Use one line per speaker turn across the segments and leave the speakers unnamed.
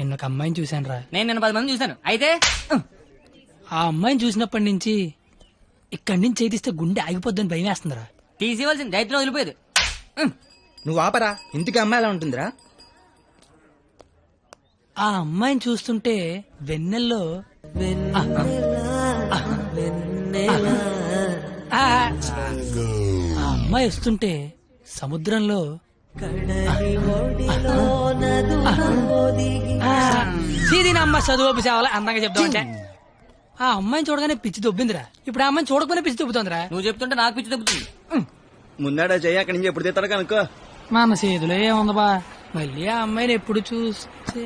నిన్న ఒక అమ్మాయిని చూశాను రా.
నేను నిన్న 10 మంది చూశాను. అయితే
ఆ అమ్మాయిని చూసినప్పటి నుంచి ఇక్కడి నుంచి చేతిస్తే గుండె ఆగిపోద్దని భయం వేస్తుందిరా.
తీసేవలసిన దైత్యం వదిలిపోయేది.
నువ్వు ఆపరా, ఇంటికి అమ్మాయి ఎలా ఉంటుందిరా?
ఆ అమ్మాయిని చూస్తుంటే వెన్నెల్లో ఆ అమ్మాయి వస్తుంటే సముద్రంలో అమ్మ చదువు సేవలు అందంగా చెప్తామంటే ఆ అమ్మాయిని చూడగానే పిచ్చి దొబ్బిందిరా. ఇప్పుడు ఆ అమ్మాయిని చూడకపోయినా పిచ్చి దొబ్బుతోందిరా.
నువ్వు చెప్తుంటే నాకు పిచ్చి దెబ్బతుంది.
ముందాడా చెయ్యి, అక్కడి నుంచి ఎప్పుడు తీస్తాడు కనుక్కో.
మన చేతిలో ఏముంది బా, మళ్ళీ ఆ అమ్మాయిని ఎప్పుడు చూస్తే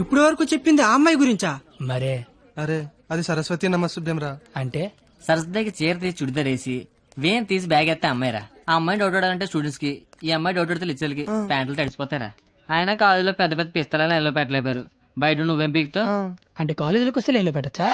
ఇప్పుడు వరకు చెప్పింది ఆ అమ్మాయి గురించా?
మరే
అరే అది సరస్వతి నమస్తుభ్యం రా.
అంటే
సరస్వతికి చీర తీసి చుడిదార్ వేసి వేన్ తీసి బ్యాగ్ ఎత్తే అమ్మాయిరా. ఆ అమ్మాయి డౌట్ అంటే స్టూడెంట్స్ కి, ఈ అమ్మాయి డౌట్ అడితే లిచ్చర్లకి ప్యాంట్లు తడిచిపోతారా. ఆయన కాలేజీలో పెద్ద పెద్ద పిస్తలని ఎల్లో పెట్టలేపారు. బయట నువ్వేం పీకుతో
అంటే కాలేజీలోకి వస్తే లైన్లో పెట్టచ్చా?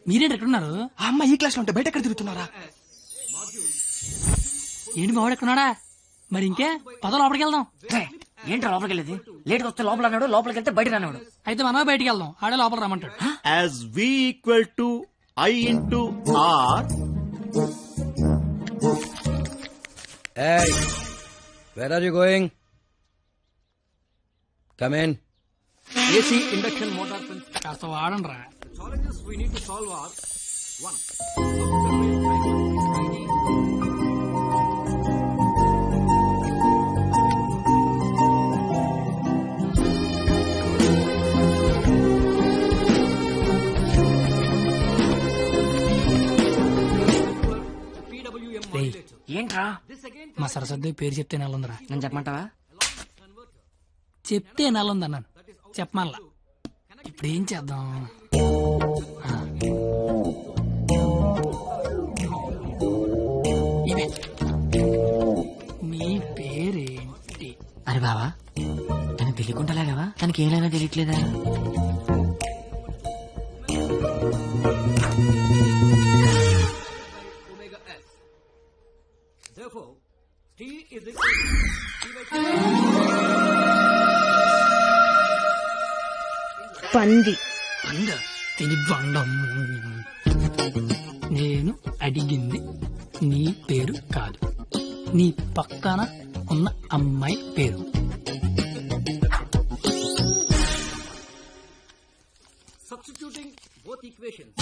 మీరేంటి ఎక్కడున్నారు?
ఆ అమ్మాయి ఈ క్లాస్ లో ఉంటే బయట ఎక్కడ తిరుగుతున్నారా?
ఏంటి మావాడు ఎక్కడున్నాడా? మరి ఇంకే పద లోపలికి వెళ్దాం.
ఏంటో లోపలికి వెళ్ళేది? లేట్ వస్తే లోపల అన్నాడు, లోపలికి వెళ్తే బయట రానివాడు.
అయితే మనమే బయటికి వెళ్దాం, ఆడే లోపల రమ్మంటాడు.
As V equal to I into R.
Hey, where are you going? Come in.
AC induction motor principle.
కాస్త వాడండి రా.
Challenges we need to solve are 1.
రేయ్,
ఏంట్రా?
మా సరస్వతి పేరు చెప్తే నెలందిరా.
నేను చెప్పమంటావా?
చెప్తే నెలంది అన్నాను, చెప్పమల్లా. ఇప్పుడు ఏం చేద్దాం? ఇవే. నీ పేరేంటి?
అరే బావా, తనకు తెలియకుండాలాగావా? తనకి ఏమైనా తెలియట్లేదా?
Therefore, T is equal to
పంది.
బండ తిని బండం. నేను అడిగింది నీ పేరు కాదు, నీ పక్కన ఉన్న అమ్మాయి పేరు.
substituting both equations.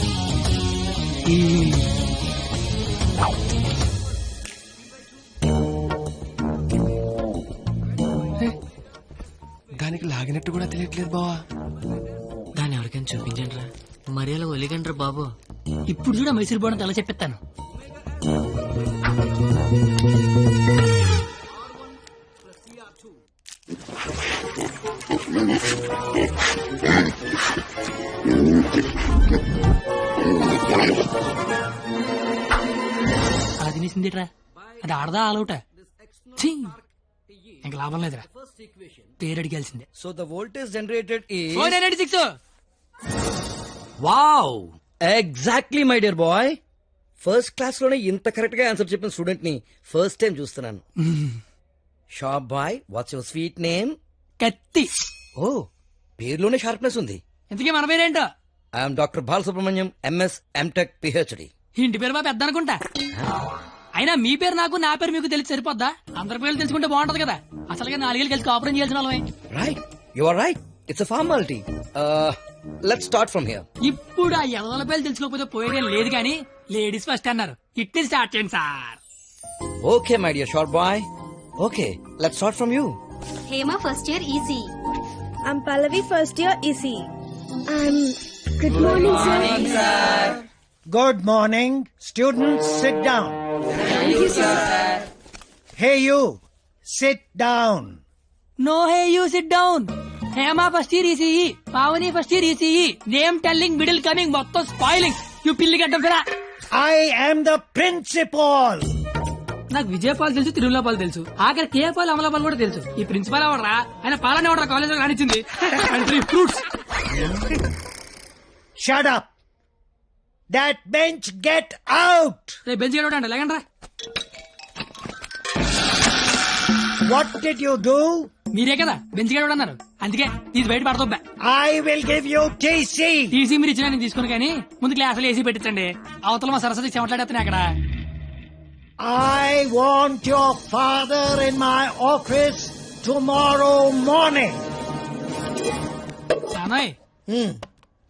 దానికి లాగినట్టు కూడా తెలియట్లేదు బావా.
దాన్ని ఎవరికైనా చూపించండి రా, మరి అలా ఒలిగండ్రా బాబు.
ఇప్పుడు చూడ మైసూర్ బోర్డు ఎలా చెప్పిస్తాను. అలా తినేసిందిట్రా. అది ఆడదా ఆలౌటా? ఇంకా లాభం లేదురా, పేరు అడిగాల్సిందే.
So the voltage generated is
496.
wow, exactly my dear boy. First class లోనే ఇంత కరెక్ట్ గా ఆన్సర్ చెప్పిన స్టూడెంట్ ని ఫస్ట్ టైం చూస్తున్నాను. Shop boy, what's your sweet name?
కత్తి.
ఓ పేరులోనే షార్ప్నెస్ ఉంది.
ఇంతకీ మన పేరేంటో?
I'm doctor Balasubrahmanyam, MS, MTech, PhD.
ఇంటి పేరు బాబు పెద్ద అనుకుంటా. అయినా మీ పేరు నాకు, నా పేరు మీకు తెలిసి సరిపోద్దా? అందరి పేర్లు తెలుసుకుంటే బాగుంటది కదా. అసలుగా 4 ఏళ్ళు కలిసి కాపురం చేయాల్సిన వాళ్ళమే.
Right, you are right. It's a formality. Let's start from here.
ఇప్పుడు ఆ ఎదల పేర్లు తెలుసుకోకపోతే పోయేదేం లేదు కానీ లేడీస్ ఫస్ట్ అన్నారు. ఇట్ని స్టార్ట్ చేయండి sir.
Okay my dear short boy. Okay, let's start from you.
Hema first year EC.
I'm Pallavi, first year EC. Good morning, sir.
Good morning. Students, sit down.
Thank you, sir.
Hey, you. Sit down.
No hey you sit down. Hema first year ECE, Pavani first year ECE. Name telling, middle coming, మొత్తం spoiling. You పిల్లి గడ్డం ఫిరా.
I am the principal.
నాకు విజయపాల్ తెలుసు, తిరుమలపాల్ తెలుసు, ఆఖరి కేపాల్, అమలాపాల్ కూడా తెలుసు. ఈ ప్రిన్సిపాల్ ఎవడరా? ఆయన పాలనే ఎవడరా కాలేజ్ లో రానిచ్చింది? Fruits.
Shut up. That bench, get out.
రేపు బెంచ్ గడవడండి, లేకండి రా.
What did you do?
మీరే కదా బెంచ్ గడవడన్నారు, అందుకే తీసి బయట పడతా.
I will give you TC.
TC మీరు ఇచ్చిన నేను తీసుకుని కానీ ముందు క్లాసులు ఏసీ పెట్టించండి. అవతల మా సరస్వతి చెమట్లాడేస్తున్నాయి అక్కడ.
I want your father in my office tomorrow morning.
నానోయ్,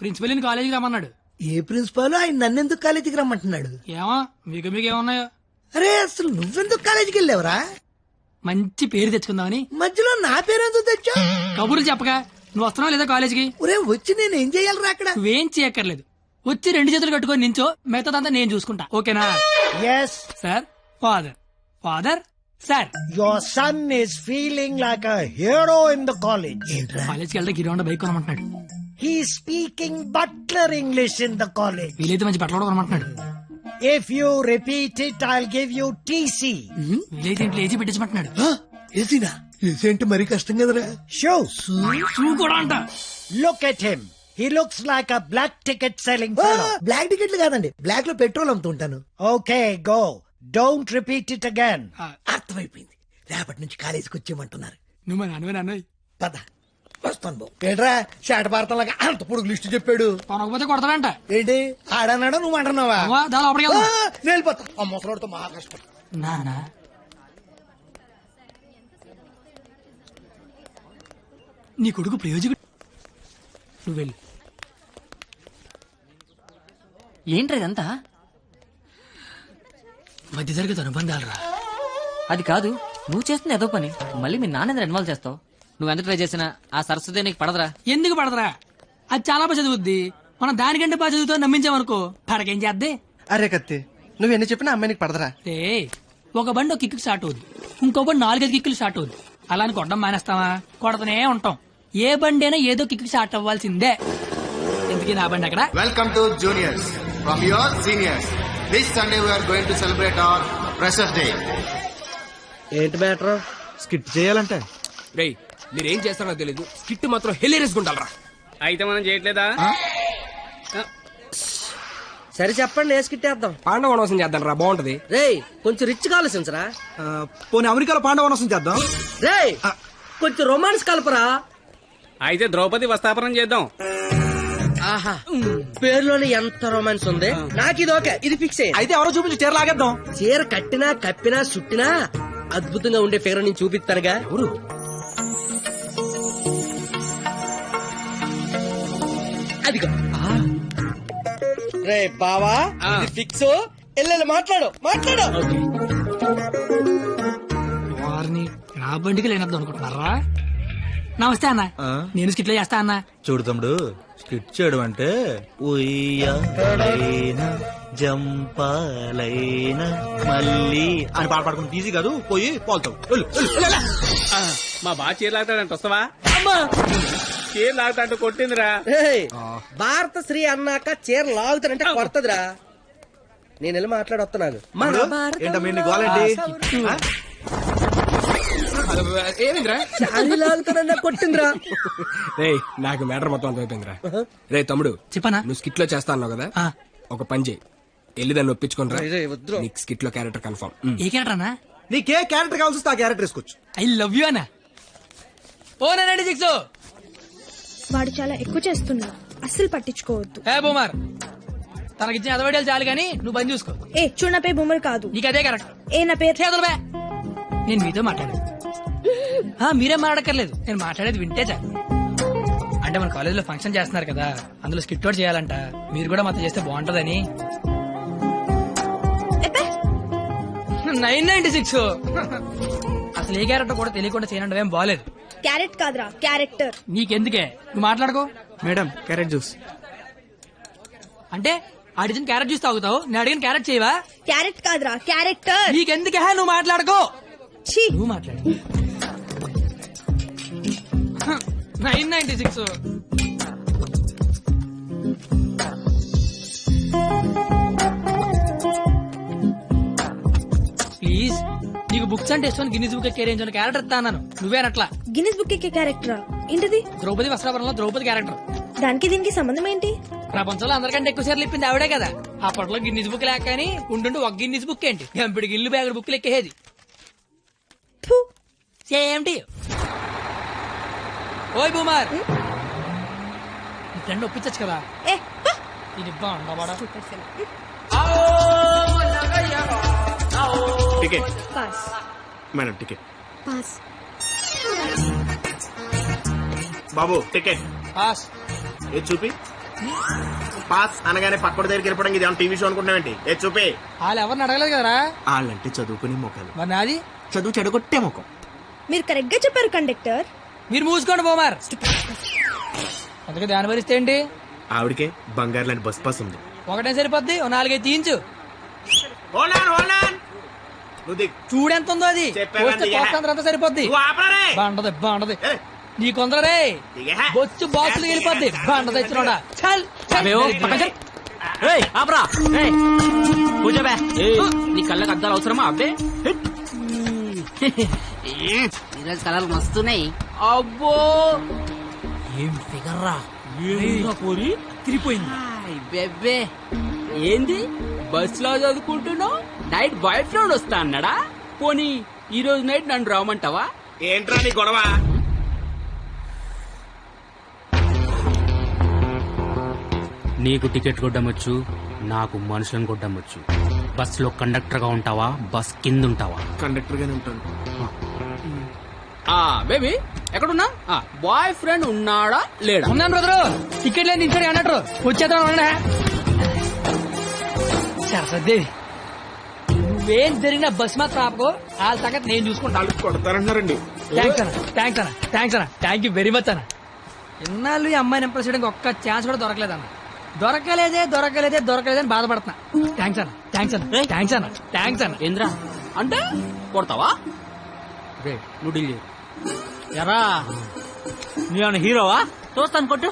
ప్రిన్సిపల్ కాలేజీకి రమ్మన్నాడు.
ఏ ప్రిన్సిపాల్ ఆయన నన్నెందుకు కాలేజీకి రమ్మంటున్నాడు?
ఏమో మీకు ఏమన్నాయో.
అరే అసలు నువ్వెందుకు కాలేజీకి వెళ్ళావురా?
మంచి పేరు తెచ్చుకుందామని.
మధ్యలో నా పేరెందుకు తెచ్చా?
కబుర్లు చెప్పగా నువ్వు వస్తున్నావు లేదా కాలేజీకి?
ఒరే వచ్చి నేను ఏం చెయ్యాలరా అక్కడ?
నువ్వేం చేయక్కర్లేదు, వచ్చి 2 చేతులు కట్టుకొని నించో, మిగతాదంతా నేను చూసుకుంటా. ఓకేనా?
Yes.
Sir, father, father, sir.
Your son is feeling like a hero in the college.
కాలేజ్కి వెళ్తే గిరివండ bike కొనమంటున్నాడు.
He's speaking butler English in the college.
వీలైతే మంచి బట్టలు కూడా కొనమంటున్నాడు.
If you repeat it, I'll give you TC.
వీలైతే ఇంట్లో AC పెట్టించమంటున్నాడు.
ఏసీనా? AC అంటే మరీ కష్టం కదరా.
Shoes.
షూ కూడా అంట.
Look at him. He looks like a black ticket selling fellow.
Black టికెట్లు కాదండి, బ్లాక్ లో పెట్రోల్ అమ్ముతుంటాను.
Okay, go. Don't repeat it again.
అర్థమైపోయింది, రేపటి నుంచి కాలేజీకి వచ్చేయమంటున్నారు.
నువ్వు మా నాన్నవే.
పద వస్తాను బాబు. ఏంట్రా శాట భారతంలాగా అంత పొడుగు లిస్టు చెప్పాడు?
కొనకపోతే కొడతాడంట.
ఏంటి ఆడన్నాడా నువ్వు అంటున్నావా?
దాని లోపలికి వెళ్దాం.
నేను వెళ్ళిపోతా. ఆ ముసలాడితో మహా కష్టం.
నానా నీ కొడుకు ప్రయోజకుడు. నువ్వు వెళ్ళు.
ఏంట్రా ఇదంతా?
మధ్య తరగతి అనుబంధాలు రా.
అది కాదు, నువ్వు చేస్తున్న ఏదో పని మళ్ళీ మీ నాన్న ఇన్వాల్వ్ చేస్తావు. నువ్వు ఎంత ట్రై చేసినా ఆ సరస్వతి నీకు పడదురా.
ఎందుకు పడదరా? అది చాలా బాగా చదువుద్ది. మనం దానికంటే బాగా చదువుతో నమ్మించామనుకో, పడకేం చేద్దే.
అరే కత్తి, నువ్వు ఎన్ని చెప్పినా అమ్మాయికి పడదరా.
రే, ఒక బండి ఒక కిక్కు స్టార్ట్ అవుద్ది, ఇంకో బండి 4-5 కిక్కులు స్టార్ట్ అవుద్ది. అలా అని కొట్టడం మానేస్తావా? కొడతనే ఉంటాం. ఏ బండి అయినా ఏదో కిక్కు స్టార్ట్ అవ్వాల్సిందే. ఎందుకు నా బండి అక్కడ?
Welcome to juniors from your seniors. This Sunday we are going to celebrate our Freshers Day.
ఏంటి మ్యాటర్?
స్కిట్ చేయాలంటే
రేయ్, మీరేం చేస్తారో తెలీదు, స్కిట్ మాత్రం హిలేరియస్ గుండాలరా.
అయితే మనం చేయట్లేదా?
సరే చెప్పండి, వేసుకిట్టేద్దాం.
పాండవ వనవాసం చేద్దాం రా, బాగుంటది.
రేయ్ కొంచెం రిచ్ కావాల్సిందిరా.
పోనీ అమెరికాలో పాండవ వనవాసం చేద్దాం.
రేయ్ కొంచెం రొమాన్స్ కలపరా.
అయితే ద్రౌపది వస్తాపనం చేద్దాం.
ఆహా, పేరులోనే ఎంత రొమాన్స్ ఉంది. నాకు ఇది ఓకే, ఇది ఫిక్స్ అయ్యింది.
అయితే ఎవరో చూపించి చీర లాగేద్దాం.
చీర కట్టినా కప్పినా చుట్టినా అద్భుతంగా ఉండే ఫిగర్ నేను చూపిస్తానుగా. ఎవరు? అదిగో. రే బావా, ఇది ఫిక్స్. ఎల్లెల్లి మాట్లాడు.
వారిని నా బండికి లేనద్దు అనుకుంటున్నారా? నమస్తే అన్న, నేను స్కిట్లో చేస్తా అన్న.
చూడు తమ్ముడు, స్కిట్ చేయడం అంటే ఉయ్యాలైనా జంపాలైనా మళ్ళీ అని పాట పాడుకుని ఈజీ కాదు, పోయి పోల్తావు.
మా బాగా చీర లాగుతాడంట, వస్తావా? చీర లాగుతాంటూ కొట్టిందిరా.
భారత శ్రీ అన్నాక చీర లాగుతానంటే కొడతదిరా. నేను వెళ్ళి మాట్లాడొస్తున్నాను.
ఏమిందిరా?
చాలీ లాగుతానన్నా కొట్టిందిరా.
రే, నాకు మ్యాటర్ మొత్తం అర్థమైపోయిందిరా. రే తమ్ముడు,
చెప్పనా?
నువ్వు స్కిట్ లో చేస్తా అన్నావు కదా, ఒక పని చేయి, వెళ్ళి దాన్ని ఒప్పించుకోనరా. నీకు స్కిట్ లో క్యారెక్టర్ కన్ఫర్మ్.
ఏ క్యారెక్టర్ అన్నా?
నీకే క్యారెక్టర్ కావాల్సి వస్తే ఆ క్యారెక్టర్ వేసుకోవచ్చు.
ఐ లవ్ యూ అన్నా. ఓ 96.
వాడు చాలా ఎక్కువ చేస్తున్నా, అస్సలు పట్టించుకోవద్దు.
ఏ బూమర్, తనకిచ్చిన ఎదవడాలు చాలు గానీ నువ్వు పని చూసుకో.
ఏ చూడు, నా పేరు బొమ్మలు కాదు.
నీకు అదే కరెక్ట్.
ఏ నా పేరు
చేతులు బే. నేను మీతో మాట్లాడేది మీరేం మాట్లాడక్కర్లేదు, నేను మాట్లాడేది వింటే చాలు. అంటే మన కాలేజ్ లో ఫంక్షన్ చేస్తున్నారు కదా, అందులో స్కిట్ అవుట్ చేయాలంట, మీరు కూడా మాతో చేస్తే బాగుంటదని. 996. అసలు ఏ క్యారెక్టర్ కూడా తెలియకుండా చేయనంటే ఏం బాలేదు.
క్యారెట్ కాదురా, క్యారెక్టర్.
నీకెందుకే, నువ్వు మాట్లాడుకో.
Madam carrot juice.
అంటే అడిగిన క్యారెట్ జ్యూస్ తాగుతావు, నేను అడిగిన క్యారెట్ చేయవా?
క్యారెట్ కాదురా, క్యారెక్టర్.
నీకెందుకే, నువ్వు మాట్లాడుకో. నువ్వు మాట్లాడు. 996. ప్లీజ్, నీకు బుక్స్ అంటే ఇష్టం, గిన్నీస్ బుక్ ఎక్కే రేంజ్ క్యారెక్టర్ ఇస్తాను. నువ్వేనట్లా
గిన్నిస్ బుక్ ఎక్కే క్యారెక్టరా? ఏంటిది?
ద్రౌపది వస్త్రాపురంలో ద్రౌపది క్యారెక్టర్.
దానికి దీనికి సంబంధం ఏంటి?
ప్రపంచంలో అందరికంటే ఎక్కువ సార్లు ఇప్పింది ఆవిడే కదా. అప్పట్లో గిన్నీస్ బుక్ లేక కానీ ఉంటుంటే ఒక గిన్నీస్ బుక్ ఏంటి, ఎంపిడికి ఇల్లు బ్యాగుడు బుక్లు ఎక్కేది. Same to you. ఓయ్ బూమర్, నీ ఫ్రెండ్ ఒప్పించచ్చు కదా. ఇది బాగుండవాడా?
Ticket
pass.
Madam ticket.
Pass.
బాబు టికెట్.
పాస్.
ఏది చూపి. పాస్ అనగానే పక్కడి దగ్గరికి వెళ్ళిపోవడం ఇది ఏమన్నా టీవీ షో అనుకుంటున్నావేంటి? ఏది చూపి.
వాళ్ళు ఎవరిని అడగలేదు కదరా.
వాళ్ళంటే చదువుకునే మొక్కలు,
మరి నాది
చదువు చెడగొట్టే ముఖం.
మీరు కరెక్ట్ గా చెప్పారు కండక్టర్.
మీరు మూసుకోండి బూమర్. అందుకే దాని భరిస్తే ఏంటి?
ఆవిడకే బంగారు లాంటి బస్ పాస్ ఉంది.
ఒకటే సరిపోద్ది, ఓ 4-5 తీయించు. చూడెంత ఉందో అది. అంతా సరిపోద్ది. బాగుంటది బాగుంటది. నీ కొందరే బొచ్చు బాక్సులు వెళ్ళిపోద్ది. బాగుంటది ఇచ్చినోడా.
నీ కళ్ళకి అద్దాలు అవసరమా? అబ్బే ఈరోజు కలర్లు మస్తున్నాయి. అబ్బో
ఏం ఫిగర్ రా. పోరి తిరిగిపోయింది.
బెబ్బే ఏంది బస్ లో చదువుకుంటున్నావు? నైట్ బాయ్ ఫ్రెండ్ వస్తా అన్నాడా? పోనీ ఈ రోజు నైట్ నన్ను రామంటావా?
ఏంట్రా నీ గొడవ?
నీకు టికెట్ కొట్టమొచ్చు, నాకు మనుషులను కొట్టమొచ్చు. బస్ లో కండక్టర్ గా ఉంటావా, బస్ కింద ఉంటావా?
కండక్టర్ గానే ఉంటాను.
బేబీ ఎక్కడున్నా? బాయ్ ఫ్రెండ్ ఉన్నాడా లేడా?
ఉన్నాను బ్రదరు. టికెట్ లేదు ఇంట్లో అన్నట్టు వచ్చేద్దాం. సరస్వదేవి, నువ్వేం జరిగిన బస్ మాత్రం ఆపకో. వాళ్ళ సంగతి నేను చూసుకుంటాను.
కొడతారంటున్నారండి.
థ్యాంక్స్ అన్న, థ్యాంక్స్ అన్న, థ్యాంక్స్ అన్న, థ్యాంక్ యూ వెరీ మచ్ అన్న. ఇన్నాళ్ళు ఈ అమ్మాయిని ఇంప్రెస్ చేయడానికి ఒక్క ఛాన్స్ కూడా దొరకలేదన్న. దొరకలేదని బాధపడుతున్నా. థ్యాంక్స్ అన్న, థ్యాంక్స్ అన్న, థ్యాంక్స్ అన్న, థ్యాంక్స్ అన్న.
ఏంద్రా అంటే కొడతావా? నువ్వు ఎరా నేను హీరోవా? చూస్తాను కొట్టు.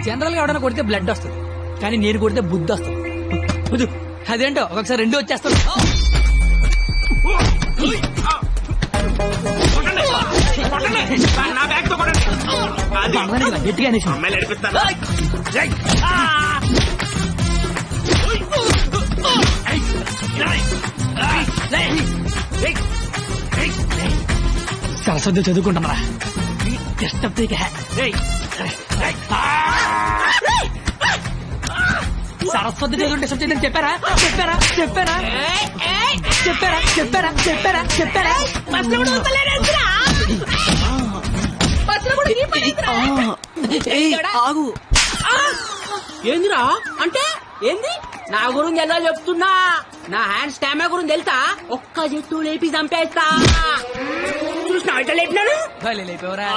జనరల్ గా ఎవడైనా కొడితే బ్లడ్ వస్తుంది, కానీ నేను కొడితే బుద్ధి వస్తుంది. అదేంటో ఒకసారి రెండు వచ్చేస్తాను. గట్టిగా సరస్వతి చదువుకుంటున్నారా? సరస్వతి చదువుకుంటే సబ్జెక్ట్ చెప్పారా? చెప్పారా? చెప్పారా? చెప్పారా? చెప్పారా? చెప్పారా? చెప్పారా?
ఆగు. ఏందిరా అంటే ఏంది? నా గురించి ఎలా చెప్తున్నా? నా హ్యాండ్ స్టామా గురించి తెలుసా? ఒక్క చెట్టు లేపి చంపేస్తా. చూసినా ఇట్లా లేపినాడు.
లేపేవరా?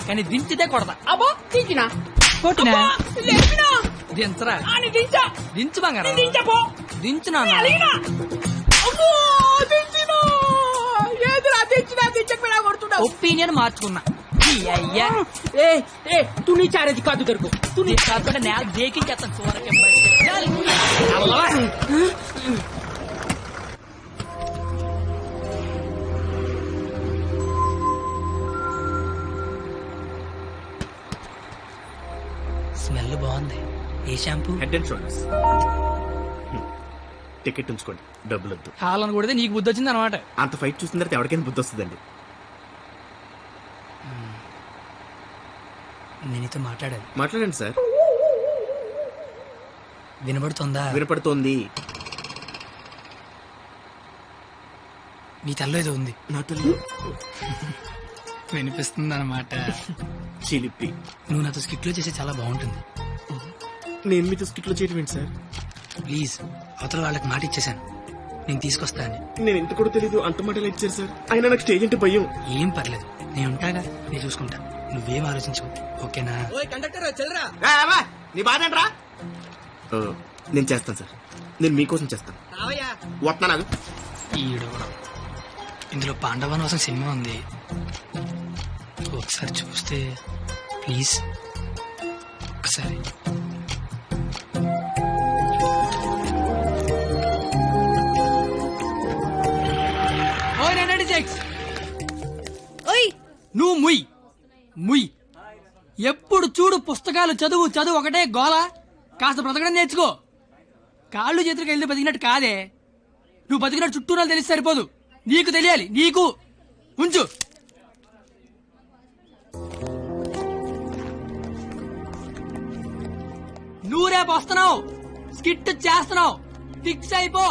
కానీ దించితే కొడతా.
అబ్బో దించినా
కొట్టినా
లేపినా
దించరా?
దించా.
దించు బంగారం.
దించపో.
దించునా?
ఏదిరా దించినా దించకపోయినా కొడుతున్నా.
ఒపీనియన్ మార్చుకున్నా. అయ్యా
తు నీ చారేది కాదు దొరుకు.
తు నీ కాకుండా నేల దేకించేస్తాను. చూరకే స్మెల్ బాగుంది. ఏ shampoo?
Head and Shoulders. Ticket ఉంచుకోండి, డబ్బులు వద్దు.
కావాలని కూడా నీకు బుద్ధి వచ్చింది అనమాట.
అంత ఫైట్ చూసిన తర్వాత ఎవరికైనా బుద్ధి వస్తుందండి.
నేను నీతో మాట్లాడాలి.
మాట్లాడండి సార్.
వినబడుతుందా?
వినపడుతోంది.
నీ తల్లో ఏదో ఉంది.
నా తల్లి
వినిపిస్తుంది అనమాట.
చిలిపి.
నువ్వు నాతో స్కిట్లో చేస్తే చాలా బాగుంటుంది.
నేను మీతో స్కిట్లో చేయడం ఏంటి సార్?
ప్లీజ్, అవతల వాళ్ళకి మాట ఇచ్చేసాను, నేను తీసుకొస్తా అని.
నేను ఎంత కూడా తెలీదు, అంత మాటలు ఇచ్చారు సార్. అయినా నాకు స్టేజ్ అంటే భయం.
ఏం పర్లేదు, నేను ఉంటాగా, నేను చూసుకుంటా. నువ్వేం ఆలోచించు, ఓకేనా?
కండక్టర్ చెల్లరా.
నీ బాధ ఏంట్రా? నేను చేస్తాను సార్, నేను మీకోసం చేస్తాను. వస్తున్నా నాకు.
ఈడు ఇందులో పాండవనవాసం సినిమా ఉంది, ఒకసారి చూస్తే ప్లీజ్. ఒకసారి నువ్వు ముయ్ ముయ్. ఎప్పుడు చూడు పుస్తకాలు చదువు చదువు ఒకటే గోల. కాస్త బ్రతకడం నేర్చుకో. కాళ్ళు చేతులకు వెళ్ళి బతికినట్టు కాదే, నువ్వు బతికినట్టు చుట్టూరా తెలిసి సరిపోదు. నీకు తెలియాలి, నీకు. ఉంచు. నువ్వు రేపు వస్తున్నావు, స్కిట్ చేస్తున్నావు, ఫిక్స్ అయిపో.